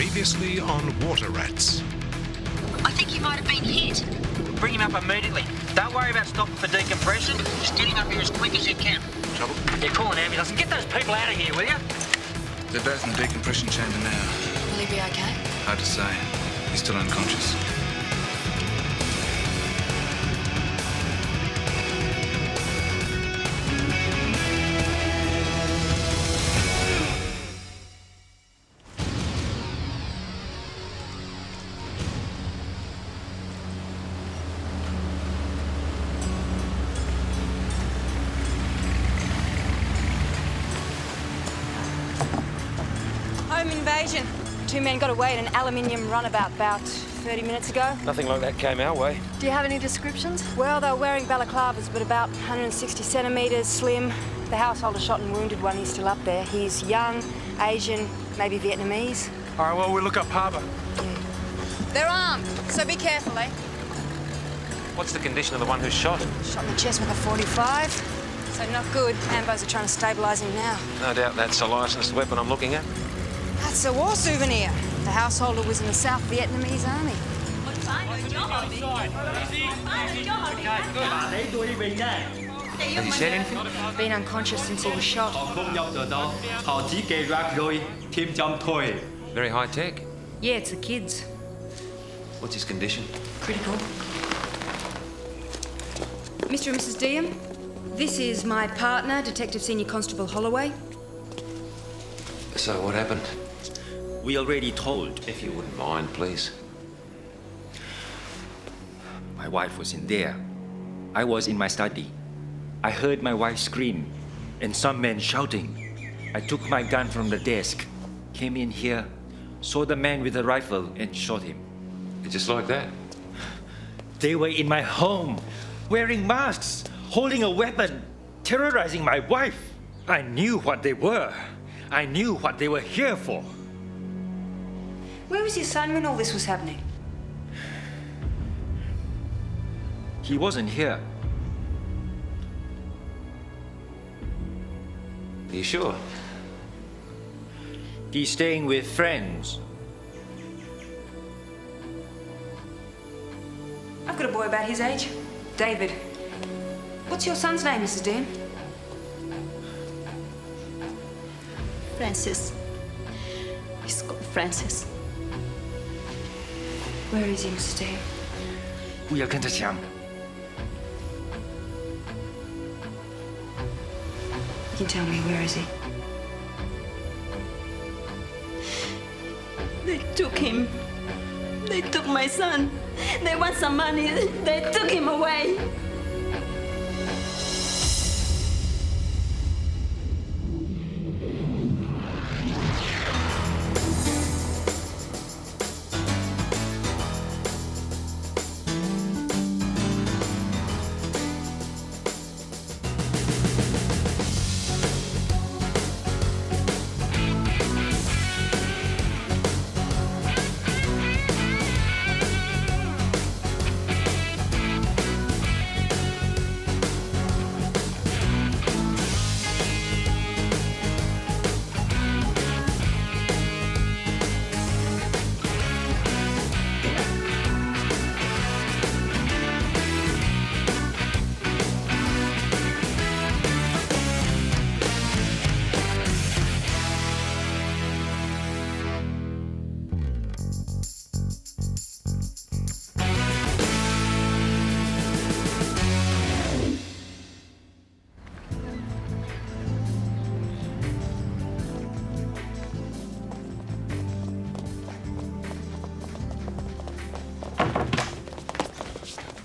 Previously on Water Rats. I think he might have been hit. Bring him up immediately. Don't worry about stopping for decompression. Just get him up here as quick as you can. Trouble? Yeah, call an ambulance and get those people out of here, will you? They're both in the decompression chamber now. Will he be okay? Hard to say. He's still unconscious. Home invasion. Two men got away in an aluminium runabout about 30 minutes ago. Nothing like that came our way. Do you have any descriptions? Well, they were wearing balaclavas, but about 160 centimetres, slim. The householder shot and wounded one, he's still up there. He's young, Asian, maybe Vietnamese. All right, well, we'll look up harbour. Yeah. They're armed, so be careful, eh? What's the condition of the one who's shot? Shot in the chest with a 45. So not good. Ambos are trying to stabilise him now. No doubt that's a licensed weapon I'm looking at. That's a war souvenir. The householder was in the South Vietnamese army. Has he said anything? Been unconscious since he was shot. Very high tech. Yeah, it's the kids. What's his condition? Critical. Mr. and Mrs. Diem, this is my partner, Detective Senior Constable Holloway. So what happened? We already told. If you wouldn't mind, please. My wife was in there. I was in my study. I heard my wife scream and some men shouting. I took my gun from the desk, came in here, saw the man with the rifle and shot him. Just like that? They were in my home, wearing masks, holding a weapon, terrorizing my wife. I knew what they were. I knew what they were here for. Where was your son when all this was happening? He wasn't here. Are you sure? He's staying with friends. I've got a boy about his age. David. What's your son's name, Mrs. Diem? Francis. He's called Francis. Where is he, Mrs. Diem? 不要跟他讲。 You can tell me, where is he? They took him. They took my son. They want some money. They took him away.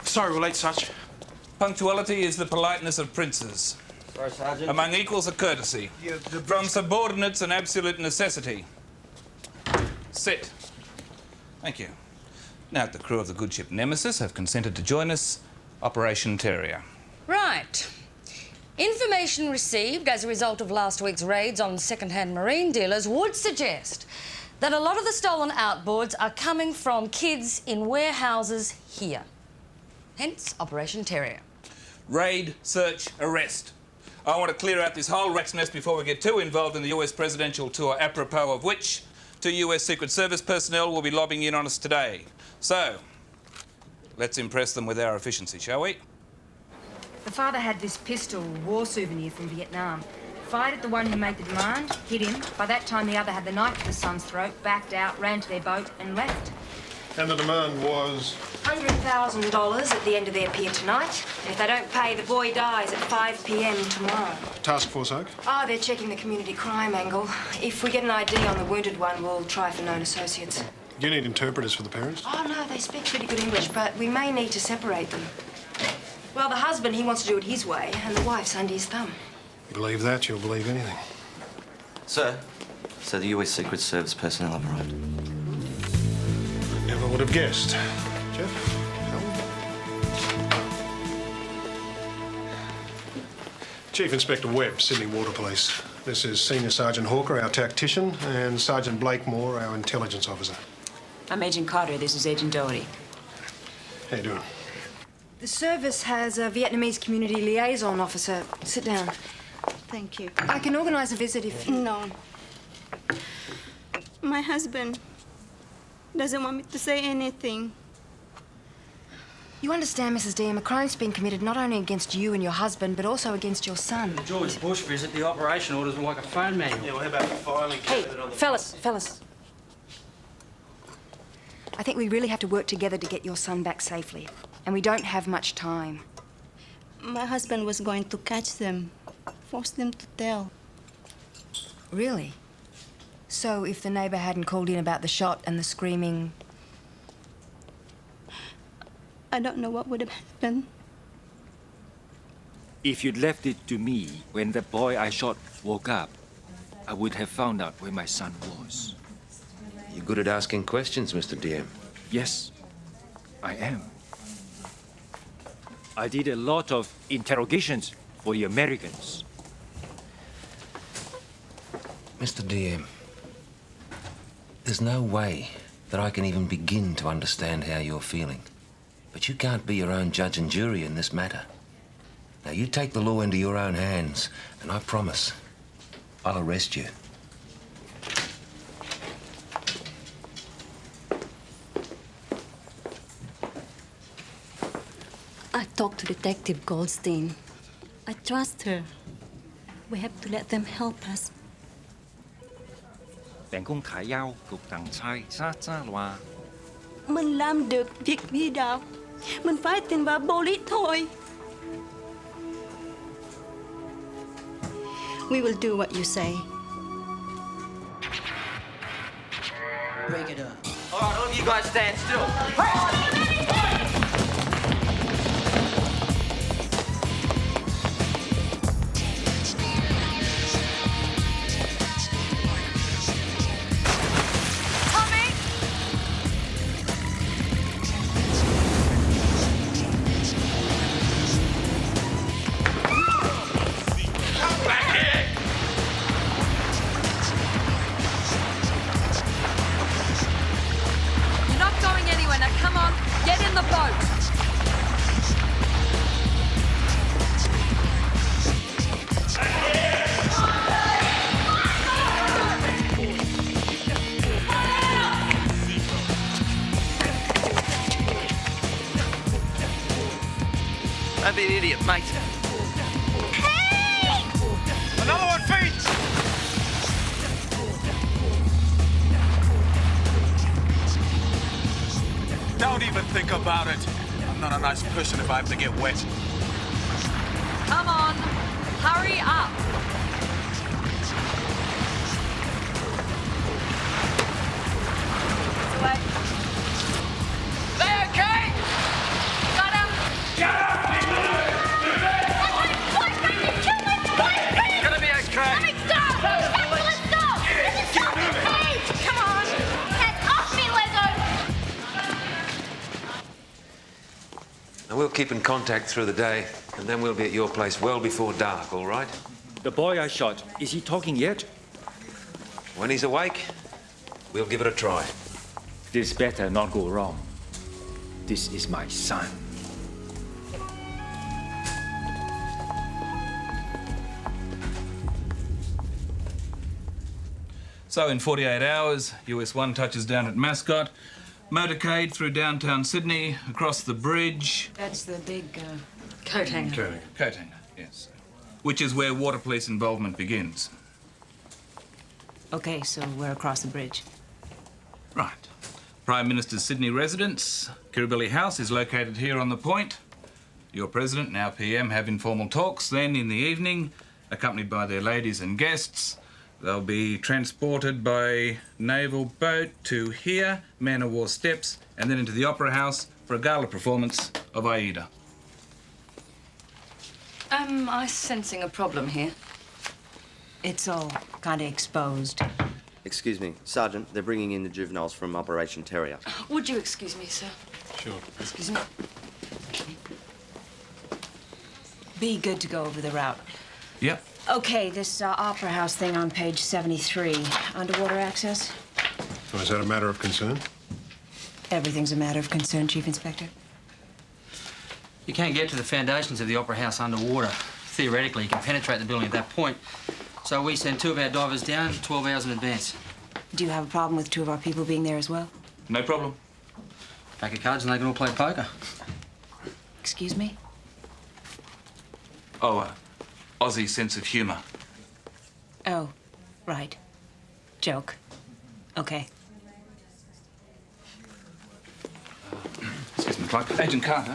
Sorry we're late, Such. Punctuality is the politeness of princes. Sorry, Sergeant. Among equals, a courtesy. From subordinates, an absolute necessity. Sit. Thank you. Now, the crew of the good ship Nemesis have consented to join us. Operation Terrier. Right. Information received as a result of last week's raids on second-hand marine dealers would suggest that a lot of the stolen outboards are coming from kids in warehouses here. Hence, Operation Terrier. Raid, search, arrest. I want to clear out this whole rat's nest before we get too involved in the US presidential tour, apropos of which 2 US Secret Service personnel will be lobbing in on us today. So, let's impress them with our efficiency, shall we? The father had this pistol, war souvenir from Vietnam. Fired at the one who made the demand, hit him. By that time, the other had the knife to the son's throat, backed out, ran to their boat and left. And the demand was? $100,000 at the end of their pier tonight. And if they don't pay, the boy dies at 5 p.m. tomorrow. Task Force Oak? Oh, they're checking the community crime angle. If we get an ID on the wounded one, we'll try for known associates. Do you need interpreters for the parents? Oh, no, they speak pretty good English, but we may need to separate them. Well, the husband, he wants to do it his way, and the wife's under his thumb. Believe that, you'll believe anything. Sir, so the US Secret Service personnel have arrived. Never would have guessed. Jeff? Chief Inspector Webb, Sydney Water Police. This is Senior Sergeant Hawker, our tactician, and Sergeant Blakemore, our intelligence officer. I'm Agent Carter. This is Agent Doherty. How you doing? The service has a Vietnamese community liaison officer. Sit down. Thank you. I can organise a visit if you... No. My husband doesn't want me to say anything. You understand, Mrs. Diem, a crime's been committed not only against you and your husband, but also against your son. The George Bush visit, the operation orders were like a phone manual. Yeah, well, how about the filing Hey, cabinet on the... fellas. I think we really have to work together to get your son back safely. And we don't have much time. My husband was going to catch them, force them to tell. Really? So if the neighbour hadn't called in about the shot and the screaming... I don't know what would have happened. If you'd left it to me when the boy I shot woke up, I would have found out where my son was. You're good at asking questions, Mr. Diem. Yes, I am. I did a lot of interrogations for the Americans. Mr. Diem, there's no way that I can even begin to understand how you're feeling. But you can't be your own judge and jury in this matter. Now, you take the law into your own hands, and I promise I'll arrest you. I talked to Detective Goldstein. I trust her. We have to let them help us. 病公睇休，局等猜沙渣話。 Mình làm được việc đi đạo. Mình phải tin vào police thôi. We will do what you say. Break it up. All right, all of you guys stand still. Don't be an idiot, mate. Hey! Another one, feet! Don't even think about it. I'm not a nice person if I have to get wet. Come on, hurry up. They okay? Got him? It's gonna be okay. Come on. And we'll keep in contact through the day, and then we'll be at your place well before dark, all right? The boy I shot, is he talking yet? When he's awake, we'll give it a try. This better not go wrong. This is my son. So in 48 hours, US-1 touches down at Mascot, Motorcade through downtown Sydney, across the bridge. That's the big, Coat hanger. Coat hanger, yes. Which is where water police involvement begins. Okay, so we're across the bridge. Right. Prime Minister's Sydney residence, Kirribilli House, is located here on the point. Your President, now PM, have informal talks. Then, in the evening, accompanied by their ladies and guests, they'll be transported by naval boat to here, Man o' War steps, and then into the Opera House for a gala performance of Aida. Am I sensing a problem here? It's all kind of exposed. Excuse me, Sergeant, they're bringing in the juveniles from Operation Terrier. Would you excuse me, sir? Sure. Excuse me. Be good to go over the route. Yep. Okay, this Opera House thing on page 73. Underwater access? Oh, is that a matter of concern? Everything's a matter of concern, Chief Inspector. You can't get to the foundations of the Opera House underwater. Theoretically, you can penetrate the building at that point. So we send 2 of our divers down 12 hours in advance. Do you have a problem with 2 of our people being there as well? No problem. Pack of cards and they can all play poker. Excuse me? Oh, Aussie sense of humour. Oh, right. Joke. Okay. Excuse me, Clark. Agent Carter.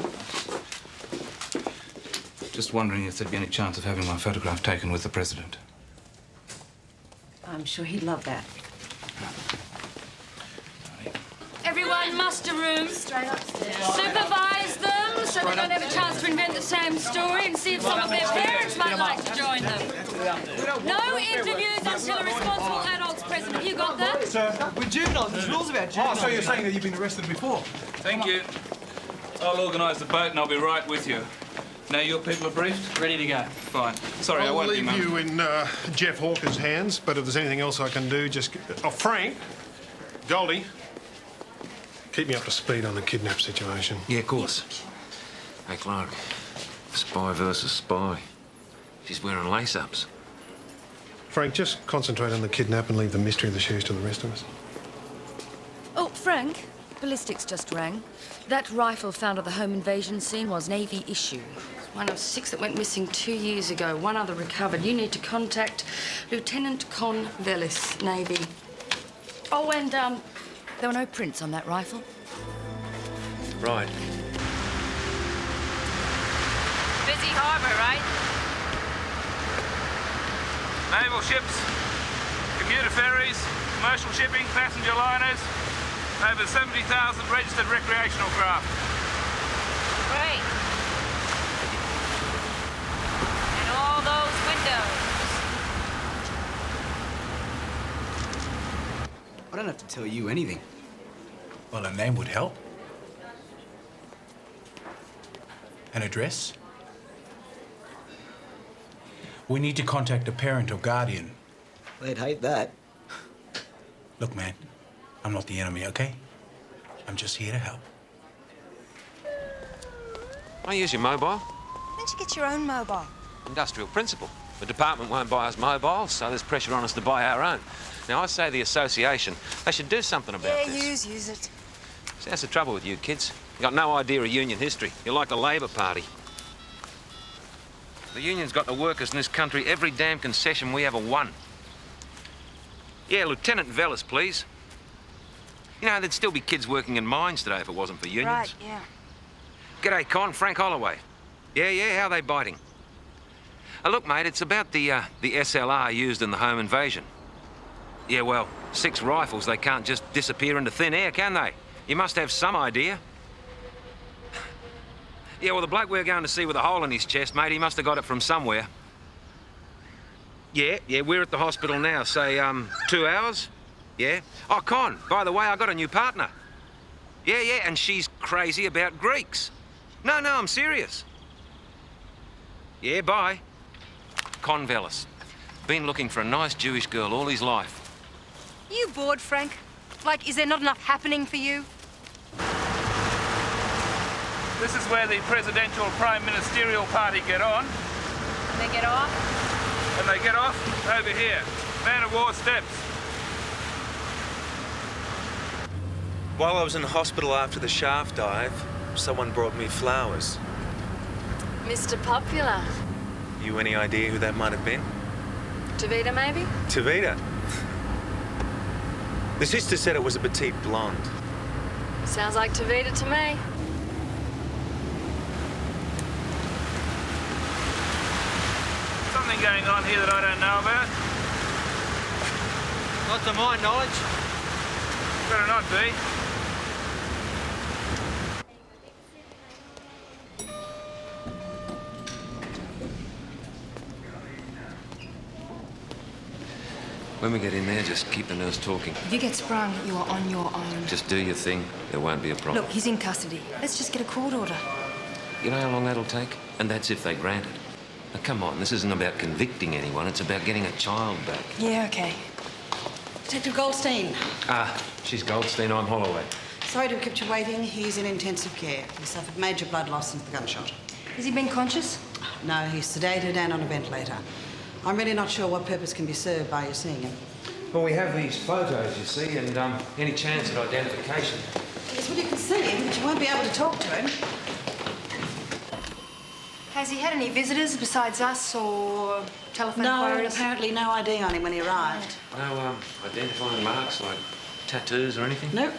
Just wondering if there'd be any chance of having my photograph taken with the President. I'm sure he'd love that. Everyone, muster room. Straight upstairs. Supervise them so they don't have a chance to invent the same story and see if some of their parents might like to join them. No interviews until a responsible adult's present. Have you got that? Sir, we're juveniles. There's rules about juveniles. Oh, so you're saying that you've been arrested before? Thank you. I'll organise the boat and I'll be right with you. Now your people are briefed? Ready to go. Fine. Sorry, I I'll won't be leave mum. you in Jeff Hawker's hands, but if there's anything else I can do, just... Oh, Frank, Goldie, keep me up to speed on the kidnap situation. Yeah, of course. Hey, Clark. Spy versus spy. She's wearing lace-ups. Frank, just concentrate on the kidnap and leave the mystery of the shoes to the rest of us. Oh, Frank, ballistics just rang. That rifle found at the home invasion scene was Navy issue. One of 6 that went missing 2 years ago. 1 other recovered. You need to contact Lieutenant Con Velis, Navy. Oh, and there were no prints on that rifle. Right. Busy harbor, right? Naval ships, commuter ferries, commercial shipping, passenger liners, over 70,000 registered recreational craft. Great. And all those windows. I don't have to tell you anything. Well, a name would help. An address. We need to contact a parent or guardian. They'd hate that. Look, man, I'm not the enemy, okay? I'm just here to help. I use your mobile. Why don't you get your own mobile? Industrial principle. The department won't buy us mobiles, so there's pressure on us to buy our own. Now, I say the association, they should do something about this. Use it. See, that's the trouble with you kids. You got no idea of union history. You're like the Labor Party. The union's got the workers in this country every damn concession we ever won. Yeah, Lieutenant Velis, please. You know, there'd still be kids working in mines today if it wasn't for unions. Right, yeah. G'day, Con. Frank Holloway. Yeah, how are they biting? Look, mate, it's about the SLR used in the home invasion. Yeah, well, 6 rifles, they can't just disappear into thin air, can they? You must have some idea. Yeah, well, the bloke we're going to see with a hole in his chest, mate, he must have got it from somewhere. Yeah, we're at the hospital now. Say, 2 hours? Yeah. Oh, Con, by the way, I got a new partner. Yeah, and she's crazy about Greeks. No, I'm serious. Yeah, bye. Con Velis. Been looking for a nice Jewish girl all his life. You bored, Frank? Like, is there not enough happening for you? This is where the presidential prime ministerial party get on. They get off? And they get off over here. Man of War steps. While I was in the hospital after the shaft dive, someone brought me flowers. Mr. Popular. You any idea who that might have been? Tavita, maybe? Tavita. The sister said it was a petite blonde. Sounds like Tavita to me. Something going on here that I don't know about? Not to my knowledge. Better not be. When we get in there, just keep the nurse talking. If you get sprung, you are on your own. Just do your thing. There won't be a problem. Look, he's in custody. Let's just get a court order. You know how long that'll take? And that's if they grant it. Now, come on, this isn't about convicting anyone. It's about getting a child back. Yeah, okay. Detective Goldstein. She's Goldstein, I'm Holloway. Sorry to have kept you waiting. He's in intensive care. He suffered major blood loss since the gunshot. Has he been conscious? No, he's sedated and on a ventilator. I'm really not sure what purpose can be served by you seeing him. Well, we have these photos, you see, and any chance at identification. Yes, well, you can see him, but you won't be able to talk to him. Has he had any visitors besides us or telephone No, inquiries? apparently no ID on him when he arrived. No identifying marks like tattoos or anything? Nope.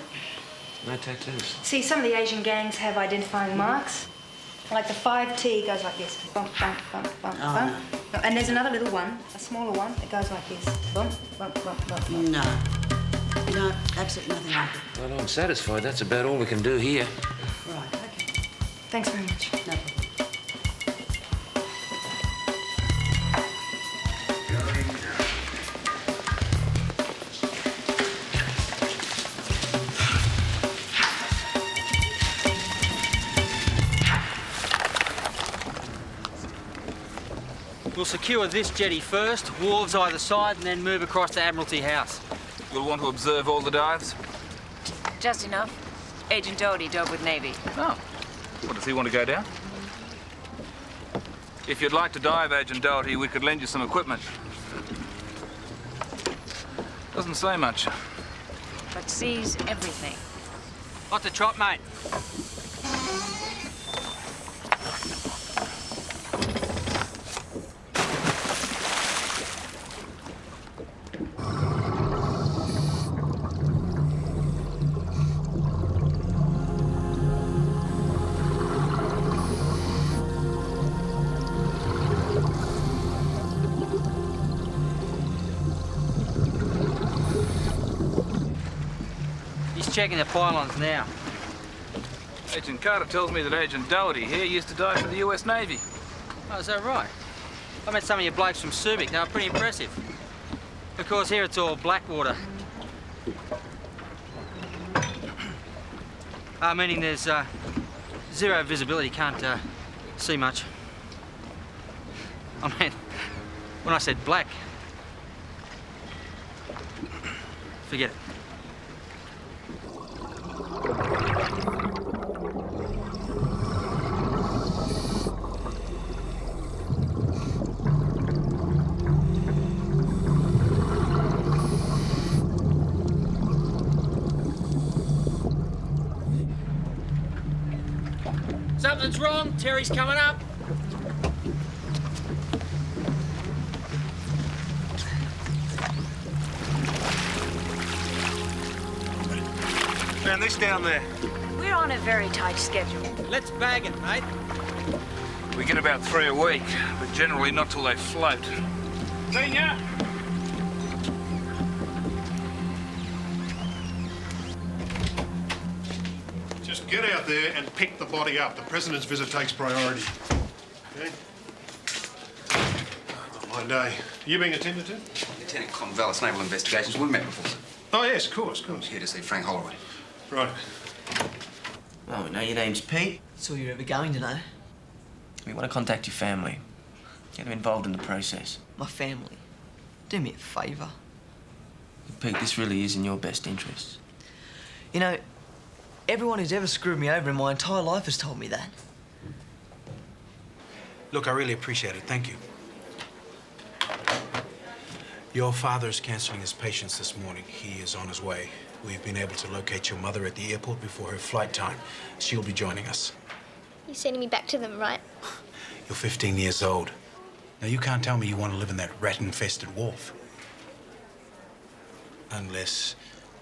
No tattoos. See, some of the Asian gangs have identifying marks. Like the 5T goes like this. Bump, bump, bump, bump, bump. And there's another little one, a smaller one, that goes like this. Bump, bump, bump, bump. No. No, absolutely nothing like it. Well, I'm satisfied. That's about all we can do here. Right, okay. Thanks very much. No problem. We'll secure this jetty first, wharves either side, and then move across to Admiralty House. You'll want to observe all the dives? Just enough. Agent Doty dove with Navy. Oh. What, does he want to go down? If you'd like to dive, Agent Doty, we could lend you some equipment. Doesn't say much. But sees everything. What's the trot, mate? Checking the pylons now. Agent Carter tells me that Agent Doty here used to dive for the US Navy. Oh, is that right? I met some of your blokes from Subic. They were pretty impressive. Of course, here it's all black water. Meaning there's zero visibility, can't see much. I mean, when I said black, forget it. Something's wrong. Terry's coming up. Found this down there. We're on a very tight schedule. Let's bag it, mate. We get about 3 a week, but generally not till they float. Senior! Just get out there and pick the body up. The President's visit takes priority. Okay? Not my day. Are you being attended to? Lieutenant Convalis, Naval Investigations. We've met before, sir. Oh, yes, of course, of course. Here to see Frank Holloway. Right. Well, we know your name's Pete. That's all you're ever going to know. We want to contact your family. Get them involved in the process. My family. Do me a favour. Pete, this really is in your best interests. You know, everyone who's ever screwed me over in my entire life has told me that. Look, I really appreciate it. Thank you. Your father's cancelling his patients this morning. He is on his way. We've been able to locate your mother at the airport before her flight time. She'll be joining us. You're sending me back to them, right? You're 15 years old. Now, you can't tell me you want to live in that rat-infested wharf. Unless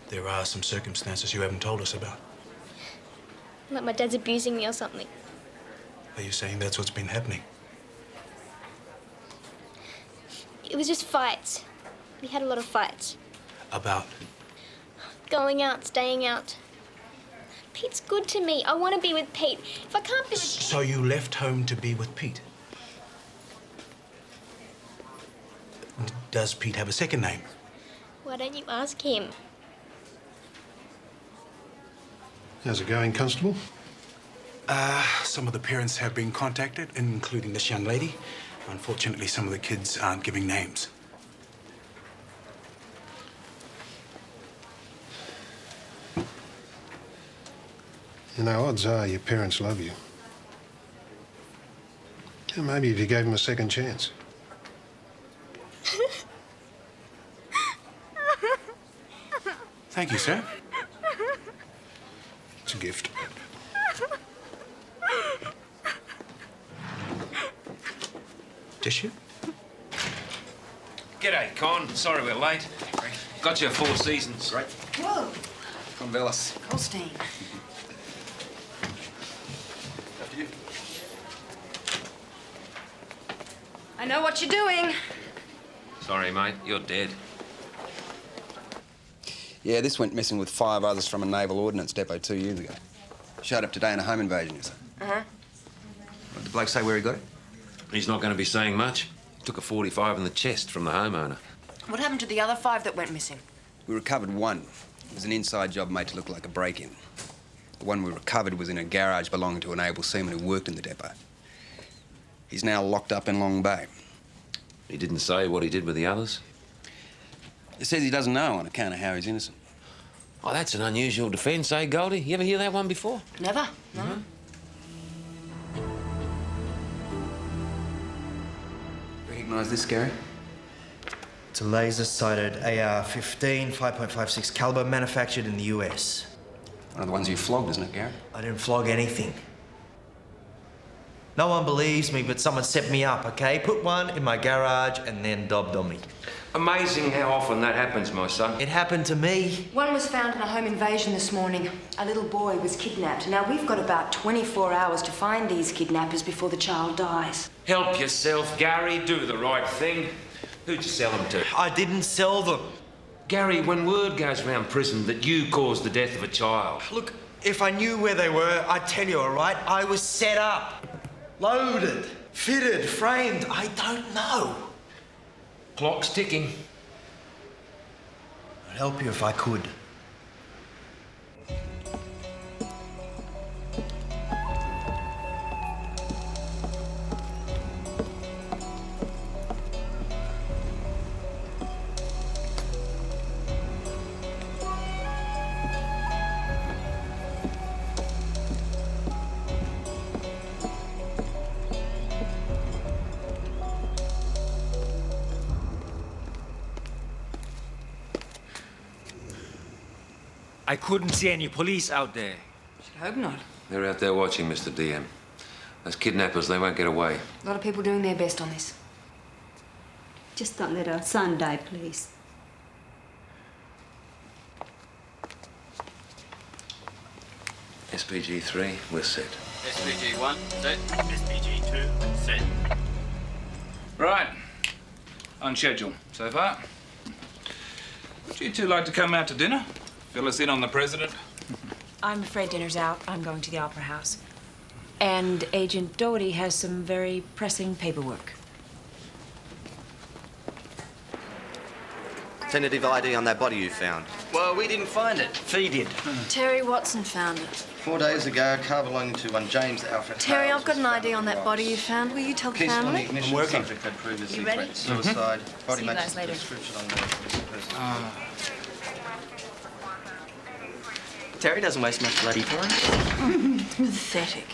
there are some circumstances you haven't told us about. Like my dad's abusing me or something. Are you saying that's what's been happening? It was just fights. We had a lot of fights. About? Going out, staying out. Pete's good to me. I want to be with Pete. If I can't be with... So you left home to be with Pete? Does Pete have a second name? Why don't you ask him? How's it going, Constable? Some of the parents have been contacted, including this young lady. Unfortunately, some of the kids aren't giving names. You know, odds are your parents love you. Yeah, maybe if you gave them a second chance. Thank you, sir. It's a gift. Tissue? G'day, Con. Sorry we're late. Got you 4 seasons. Great. Whoa. Convelas. Goldstein. After you. I know what you're doing. Sorry, mate. You're dead. Yeah, this went missing with 5 others from a naval ordnance depot 2 years ago. Showed up today in a home invasion, you say? Uh-huh. What did the bloke say where he got it? He's not going to be saying much. Took a 45 in the chest from the homeowner. What happened to the other 5 that went missing? We recovered 1. It was an inside job made to look like a break-in. The one we recovered was in a garage belonging to an able seaman who worked in the depot. He's now locked up in Long Bay. He didn't say what he did with the others? He says he doesn't know on account of how he's innocent. Oh, that's an unusual defence, eh, Goldie? You ever hear that one before? Never. No. Recognise this, Gary? It's a laser-sighted AR-15, 5.56 caliber, manufactured in the US. One of the ones you flogged, isn't it, Gary? I didn't flog anything. No one believes me, but someone set me up, okay? Put one in my garage and then dobbed on me. Amazing how often that happens, my son. It happened to me. One was found in a home invasion this morning. A little boy was kidnapped. Now, we've got about 24 hours to find these kidnappers before the child dies. Help yourself, Gary. Do the right thing. Who'd you sell them to? I didn't sell them. Gary, when word goes round prison that you caused the death of a child... Look, if I knew where they were, I'd tell you, all right? I was set up, loaded, fitted, framed. I don't know. Clock's ticking. I'd help you if I could. I couldn't see any police out there. Should hope not. They're out there watching, Mr. DM. Those kidnappers, they won't get away. A lot of people doing their best on this. Just don't let our son die, please. SPG 3, we're set. SPG 1, set. SPG 2, set. Right. On schedule so far. Would you two like to come out to dinner? Fill us in on the president? I'm afraid dinner's out. I'm going to the Opera House. And Agent Doherty has some very pressing paperwork. Tentative ID on that body you found. Well, we didn't find it. Fee did. Terry Watson found it. 4 days ago, a car belonging to one James Alfred. Terry, Hales I've got an was ID on that body you found. Will you tell the Keys on the family? ignition. Subject had previously You ready? threatened suicide. Body See you matches guys the later. description on the person. Terry doesn't waste much bloody time. Pathetic.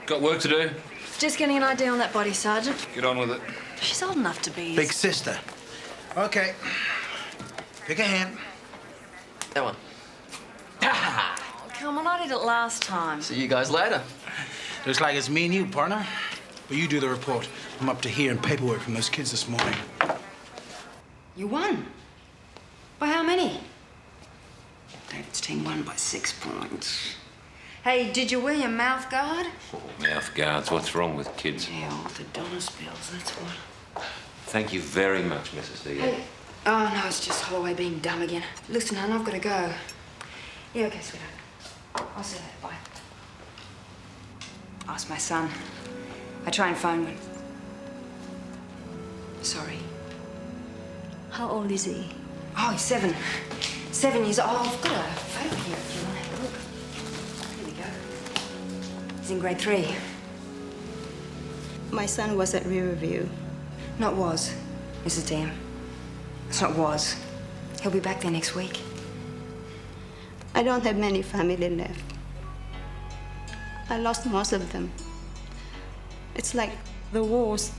Got work to do. Just getting an ID on that body, Sergeant. Get on with it. She's old enough to be... Big sister. Okay. Pick a hand. That one. Oh, come on, I did it last time. See you guys later. Looks like it's me and you, partner. Well, you do the report. I'm up to here in paperwork from those kids this morning. You won. By how many? David's team won by 6 points. Hey, did you wear your mouth guard? Oh, mouth guards, what's wrong with kids? Yeah, orthodontist bills, that's what. Thank you very much, Mrs. D. Hey. Oh, no, it's just Holloway being dumb again. Listen, hon, I've got to go. Yeah, okay, sweetheart. I'll see you later. Bye. Ask my son. I try and phone him. Sorry. How old is he? Oh, he's 7. 7 years old. I've got a photo here if you want to have a look. Here we go. He's in grade 3. My son was at Riverview. Not was, Mrs. Dam. It's not was. He'll be back there next week. I don't have many family left. I lost most of them. It's like the wars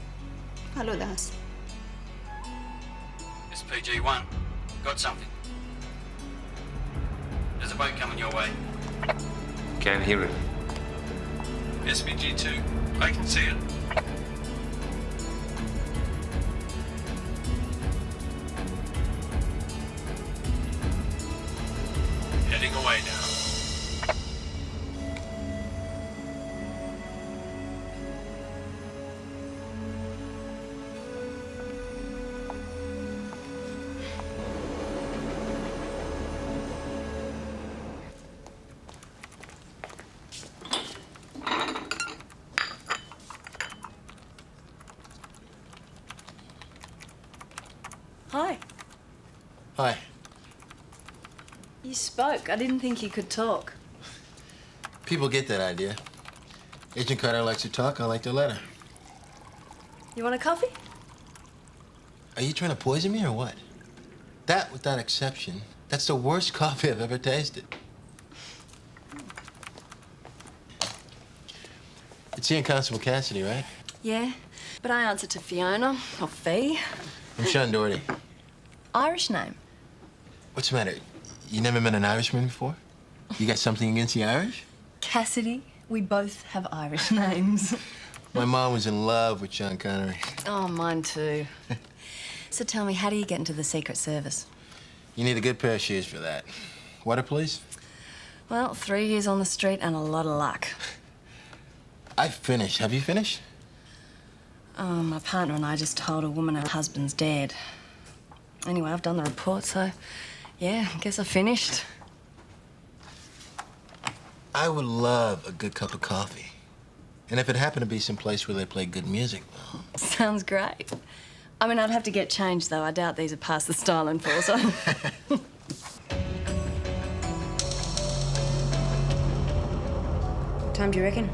followed us. SPG-1, got something. There's a boat coming your way. Can't hear it. SPG-2, I can see it. Heading away now. Hi. Hi. You spoke. I didn't think you could talk. People get that idea. Agent Carter likes to talk, I like to let her. You want a coffee? Are you trying to poison me or what? That, without exception, that's the worst coffee I've ever tasted. It's Ian Constable Cassidy, right? Yeah, but I answer to Fiona, or Fee. I'm Sean Doherty. Irish name. What's the matter? You never met an Irishman before? You got something against the Irish? Cassidy. We both have Irish names. My mom was in love with Sean Connery. Oh, mine too. So tell me, how do you get into the Secret Service? You need a good pair of shoes for that. Water, please? Well, 3 years on the street and a lot of luck. I've finished. Have you finished? My partner and I just told a woman her husband's dead. Anyway, I've done the report, so yeah, I guess I finished. I would love a good cup of coffee. And if it happened to be someplace where they play good music, well... Sounds great. I mean, I'd have to get changed, though. I doubt these are past the styling for, so... What time do you reckon?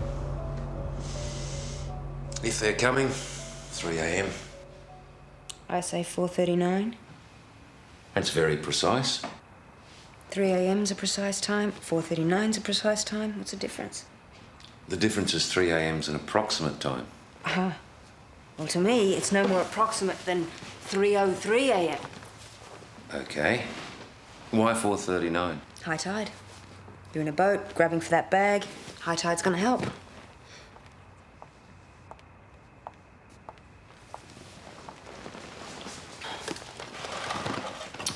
If they're coming, 3 a.m. I say 4:39. That's very precise. 3 a.m.'s a precise time. 4:39's a precise time. What's the difference? The difference is 3 a.m.'s an approximate time. Uh-huh. Well, to me, it's no more approximate than 3:03 a.m. Okay. Why 4:39? High tide. You're in a boat, grabbing for that bag. High tide's gonna help.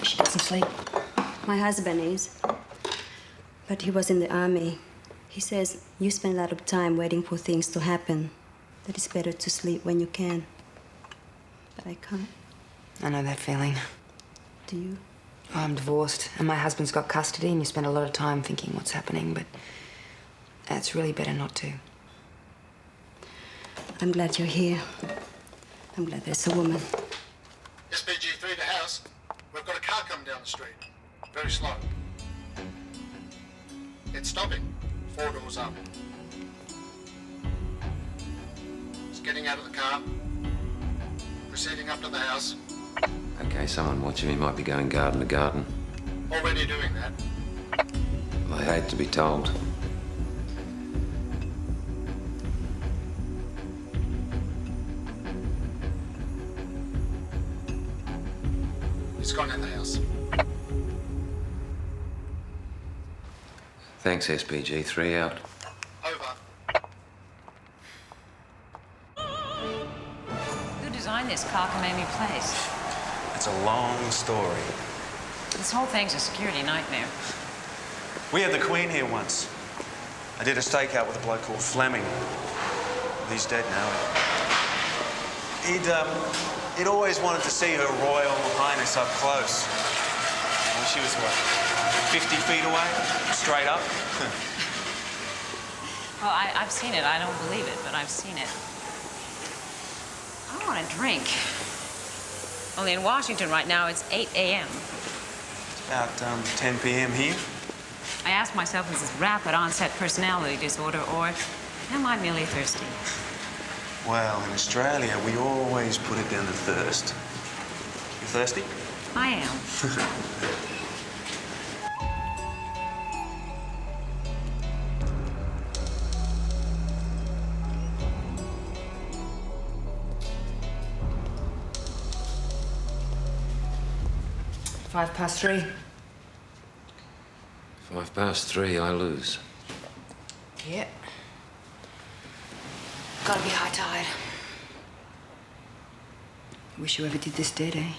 She doesn't sleep. My husband is. But he was in the army. He says you spend a lot of time waiting for things to happen. That it's better to sleep when you can. But I can't. I know that feeling. Do you? Oh, I'm divorced, and my husband's got custody, and you spend a lot of time thinking what's happening, but it's really better not to. I'm glad you're here. I'm glad there's a woman. SPG-3 to house. We've got a car coming down the street. Very slow. It's stopping. 4 doors up. It's getting out of the car. Proceeding up to the house. Okay, someone watching me might be going garden to garden. Already doing that. I hate to be told. He's gone in the house. Thanks, SPG. 3 out. Who designed this cockamamie place? It's a long story. This whole thing's a security nightmare. We had the Queen here once. I did a stakeout with a bloke called Fleming. He's dead now. He'd always wanted to see Her Royal Highness up close. Well, she was, what, 50 feet away? Straight up? Well, I've seen it. I don't believe it, but I've seen it. I want a drink. Only in Washington right now, it's 8 a.m. It's about 10 p.m. here. I ask myself, is this rapid onset personality disorder, or am I merely thirsty? Well, in Australia, we always put it down to thirst. You thirsty? I am. Five past 3. 5 past 3, I lose. Yeah. Gotta be high tide. Wish you ever did this dead, eh?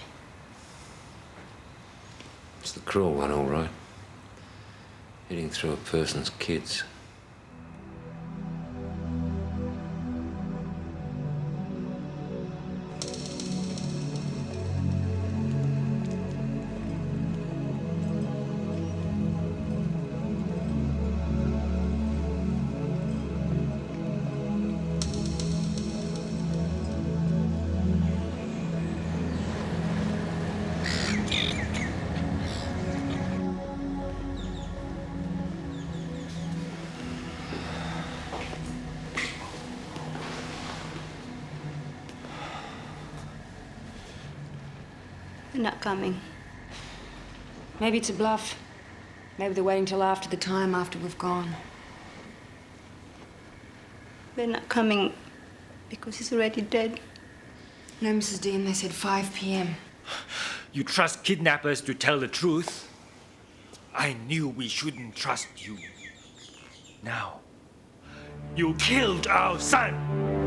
It's the cruel one, all right. Hitting through a person's kids. They're not coming. Maybe it's a bluff. Maybe they're waiting till after the time after we've gone. They're not coming because he's already dead. No, Mrs. Dean, they said 5 p.m. You trust kidnappers to tell the truth? I knew we shouldn't trust you. Now, you killed our son!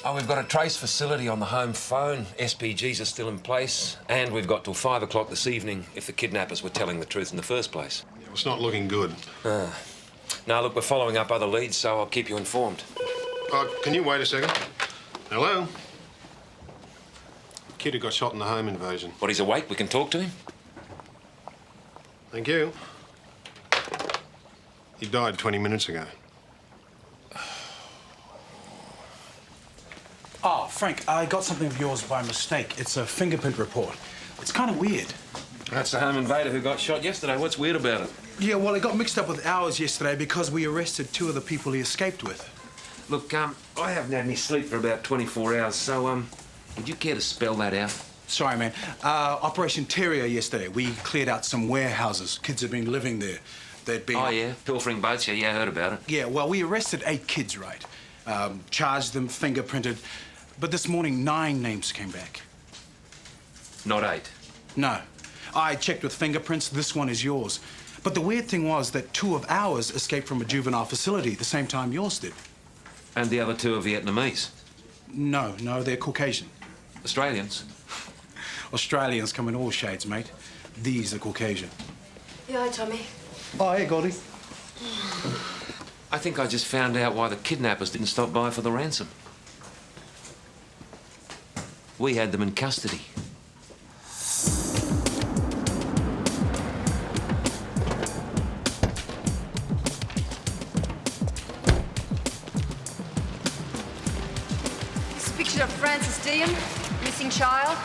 Oh, we've got a trace facility on the home phone. SPGs are still in place. And we've got till 5 o'clock this evening if the kidnappers were telling the truth in the first place. Yeah, it's not looking good. Now, look, we're following up other leads, so I'll keep you informed. Can you wait a second? Hello? Kid who got shot in the home invasion. What, he's awake? We can talk to him? Thank you. He died 20 minutes ago. Oh, Frank, I got something of yours by mistake. It's a fingerprint report. It's kind of weird. That's the home invader who got shot yesterday. What's weird about it? Yeah, well, it got mixed up with ours yesterday because we arrested 2 of the people he escaped with. Look, I haven't had any sleep for about 24 hours, so, would you care to spell that out? Sorry, man. Operation Terrier yesterday. We cleared out some warehouses. Kids have been living there. They'd been... Oh, yeah? Pilfering boats? Yeah, I heard about it. Yeah, well, we arrested 8 kids, right? Charged them, fingerprinted. But this morning, 9 names came back. Not 8? No. I checked with fingerprints. This one is yours. But the weird thing was that 2 of ours escaped from a juvenile facility the same time yours did. And the other 2 are Vietnamese? No, they're Caucasian. Australians? Australians come in all shades, mate. These are Caucasian. Yeah, hi, Tommy. Oh, hey, Goldie. I think I just found out why the kidnappers didn't stop by for the ransom. We had them in custody. This is a picture of Francis Dean, missing child.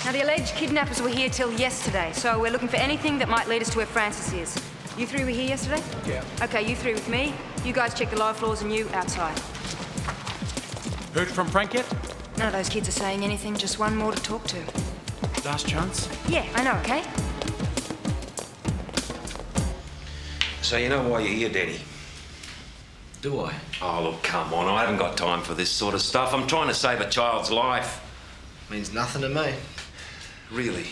Now, the alleged kidnappers were here till yesterday, so we're looking for anything that might lead us to where Francis is. You three were here yesterday? Yeah. Okay, you three with me. You guys check the lower floors and you outside. Heard from Frank yet? None of those kids are saying anything, just one more to talk to. Last chance? Yeah, I know, okay? So you know why you're here, Denny? Do I? Oh, look, come on. I haven't got time for this sort of stuff. I'm trying to save a child's life. Means nothing to me. Really?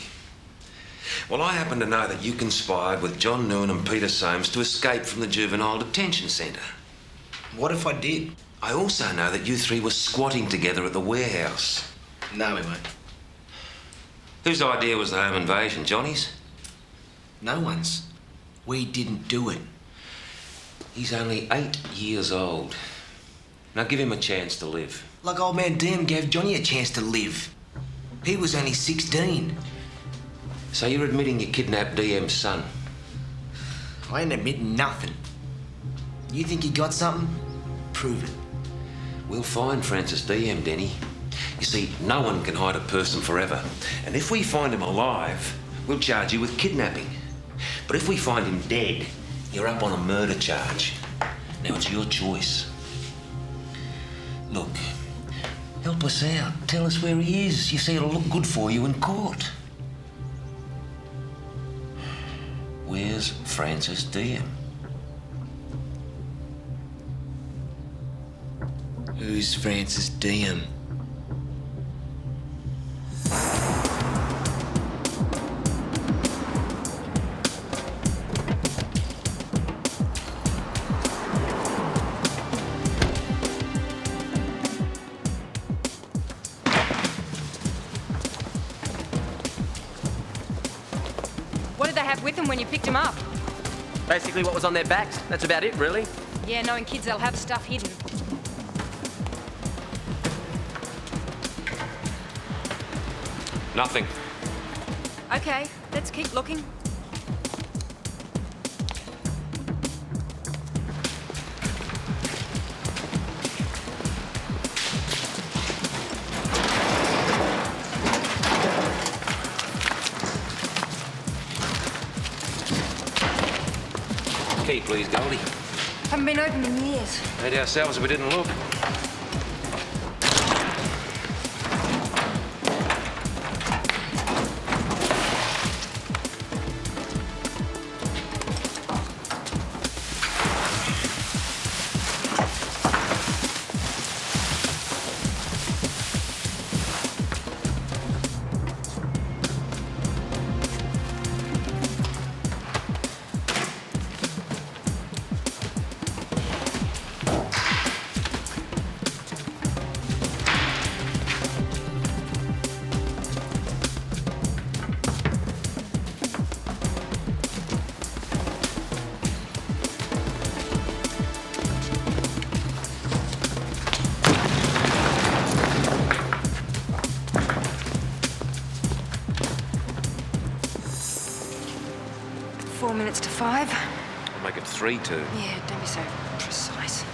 Well, I happen to know that you conspired with John Newen and Peter Soames to escape from the juvenile detention centre. What if I did? I also know that you three were squatting together at the warehouse. No, we weren't. Whose idea was the home invasion? Johnny's? No one's. We didn't do it. He's only 8 years old. Now give him a chance to live. Like old man Dim gave Johnny a chance to live. He was only 16. So you're admitting you kidnapped DM's son? I ain't admitting nothing. You think you got something? Prove it. We'll find Francis DM, Denny. You see, no one can hide a person forever. And if we find him alive, we'll charge you with kidnapping. But if we find him dead, you're up on a murder charge. Now it's your choice. Look, help us out. Tell us where he is. You see, it'll look good for you in court. Where's Francis DM? Who's Francis DM? What did they have with them when you picked them up? Basically what was on their backs. That's about it, really. Yeah, knowing kids, they'll have stuff hidden. Nothing. Okay, let's keep looking. Key, please, Goldie. Haven't been opened in years. Made ourselves if we didn't look. Minutes to 5. I'll make it 3-2. Yeah, don't be so precise.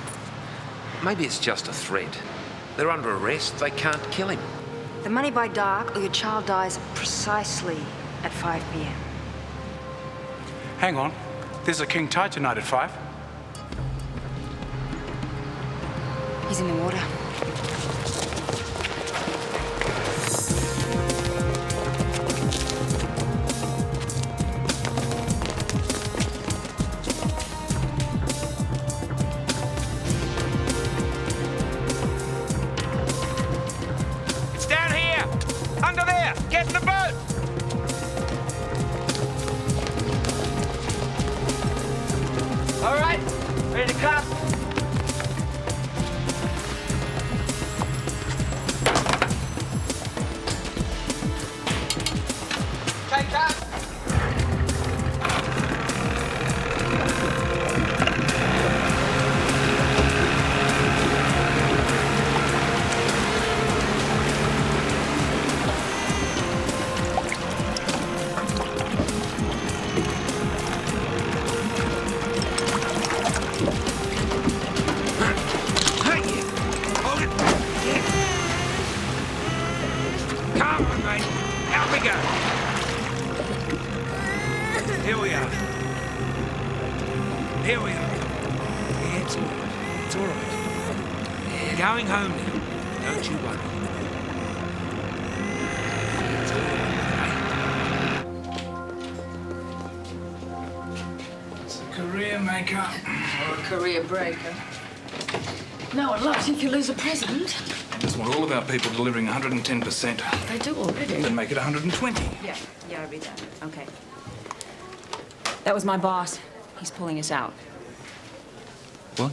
Maybe it's just a threat. They're under arrest. They can't kill him. The money by dark or your child dies precisely at 5 p.m. Hang on. There's a king tide tonight at 5. He's in the water. Here we are. Here we are. Yeah, it's all right. It's all right. Yeah, going home now. Don't you worry. It's all right, It's a career maker. Or a career breaker. No one loves if you lose a president. That's what all of our people delivering 110%. They do already. Then make it 120. Yeah, I read that. Okay. That was my boss. He's pulling us out. What?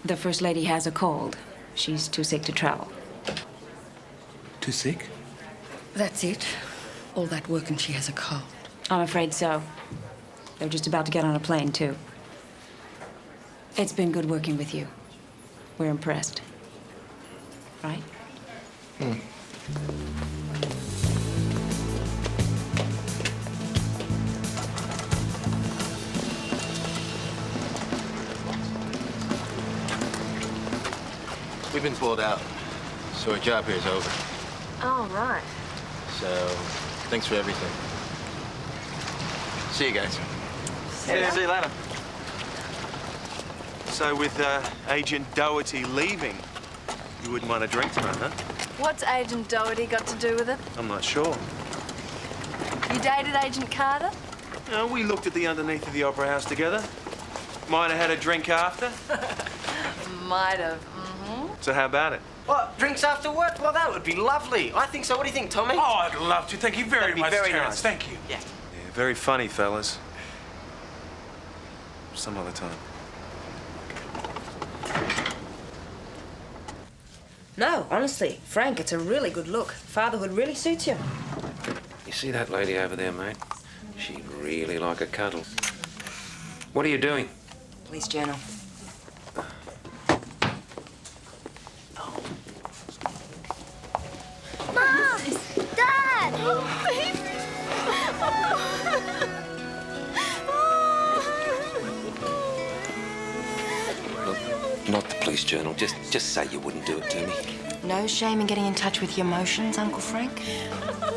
The First Lady has a cold. She's too sick to travel. Too sick? That's it. All that work and she has a cold. I'm afraid so. They're just about to get on a plane, too. It's been good working with you. We're impressed. Right? We've been pulled out, so our job here is over. Oh, right. So, thanks for everything. See you guys. See you later. So with Agent Doherty leaving, you wouldn't want a drink tonight, huh? What's Agent Doherty got to do with it? I'm not sure. You dated Agent Carter? No, we looked at the underneath of the Opera House together. Might have had a drink after. Might have. So how about it? What, drinks after work? Well, that would be lovely. I think so. What do you think, Tommy? Oh, I'd love to. Thank you very much, very Terence. nice. Thank you. Yeah. Yeah, very funny, fellas. Some other time. No, honestly, Frank, it's a really good look. Fatherhood really suits you. You see that lady over there, mate? She'd really like a cuddle. What are you doing? Police journal. Mom! Dad! Look, not the police journal. Just say you wouldn't do it to me. No shame in getting in touch with your emotions, Uncle Frank.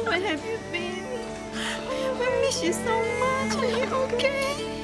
Where have you been? I miss you so much. Are you okay?